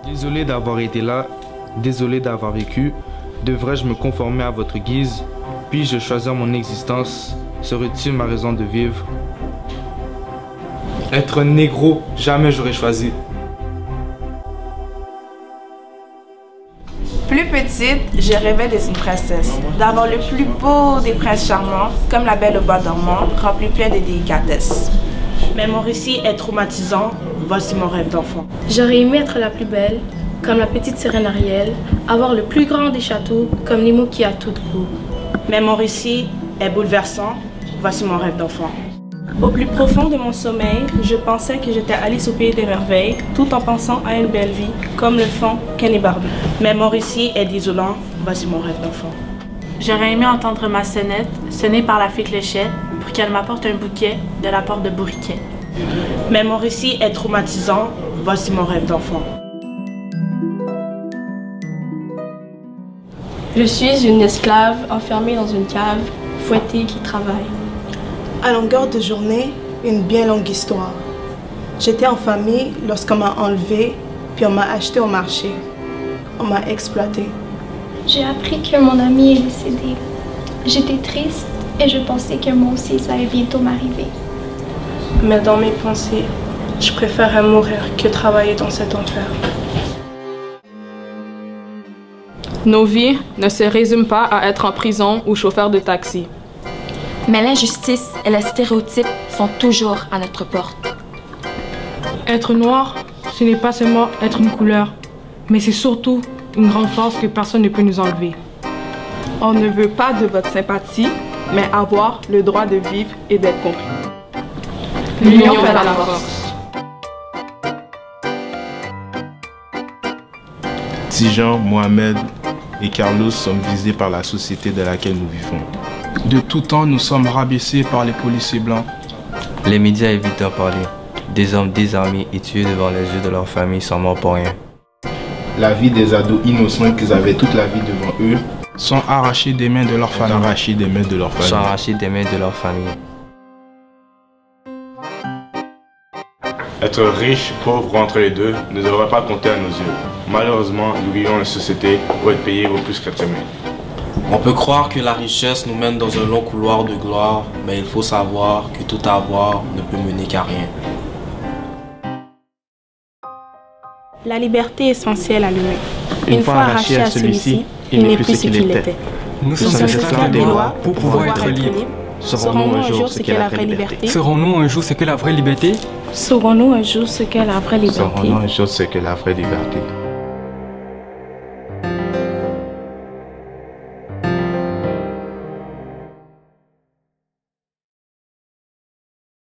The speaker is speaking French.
Désolé d'avoir été là, désolé d'avoir vécu. Devrais-je me conformer à votre guise? Puis-je choisir mon existence? Serait-il ma raison de vivre? Être négro, jamais j'aurais choisi. Plus petite, je rêvais d'être une princesse, d'avoir le plus beau des princes charmants, comme la Belle au bois dormant, rempli plein de délicatesse. Mais mon récit est traumatisant, voici mon rêve d'enfant. J'aurais aimé être la plus belle, comme la petite sirène Ariel, avoir le plus grand des châteaux, comme Nemo qui a tout de goût. Mais mon récit est bouleversant, voici mon rêve d'enfant. Au plus profond de mon sommeil, je pensais que j'étais Alice au pays des merveilles, tout en pensant à une belle vie, comme le font Ken et Barbie. Mais mon récit est désolant, voici mon rêve d'enfant. J'aurais aimé entendre ma sonnette, sonnée par la fée Clochette, pour qu'elle m'apporte un bouquet de la porte de Bourriquet. Mais mon récit est traumatisant, voici mon rêve d'enfant. Je suis une esclave enfermée dans une cave, fouettée qui travaille. À longueur de journée, une bien longue histoire. J'étais en famille lorsqu'on m'a enlevée, puis on m'a acheté au marché. On m'a exploitée. J'ai appris que mon ami est décédé. J'étais triste et je pensais que moi aussi ça allait bientôt m'arriver. Mais dans mes pensées, je préférais mourir que travailler dans cet enfer. Nos vies ne se résument pas à être en prison ou chauffeur de taxi. Mais l'injustice et les stéréotypes sont toujours à notre porte. Être noir, ce n'est pas seulement être une couleur, mais c'est surtout une grande force que personne ne peut nous enlever. On ne veut pas de votre sympathie, mais avoir le droit de vivre et d'être compris. L'union fait la force. Tijan, Mohamed et Carlos sommes visés par la société dans laquelle nous vivons. De tout temps, nous sommes rabaissés par les policiers blancs. Les médias évitent d'en parler. Des hommes désarmés et tués devant les yeux de leur famille sont morts pour rien. La vie des ados innocents qu'ils avaient toute la vie devant eux sont arrachés des mains de leur famille. Sont arrachés des mains de leur famille. Être riche, pauvre ou entre les deux ne devrait pas compter à nos yeux. Malheureusement, nous vivons dans une société où être payé vaut plus qu'être aimé. On peut croire que la richesse nous mène dans un long couloir de gloire, mais il faut savoir que tout avoir ne peut mener qu'à rien. La liberté est essentielle à l'humain. Une fois arraché à celui-ci, il n'est plus ce qu'il était. Nous sommes esclaves des lois pour pouvoir être libres. Serons-nous un jour ce qu'est la vraie liberté? Serons-nous un jour ce qu'est la vraie liberté? Saurons-nous un jour ce qu'est la vraie liberté? Saurons-nous un jour ce qu'est la vraie liberté?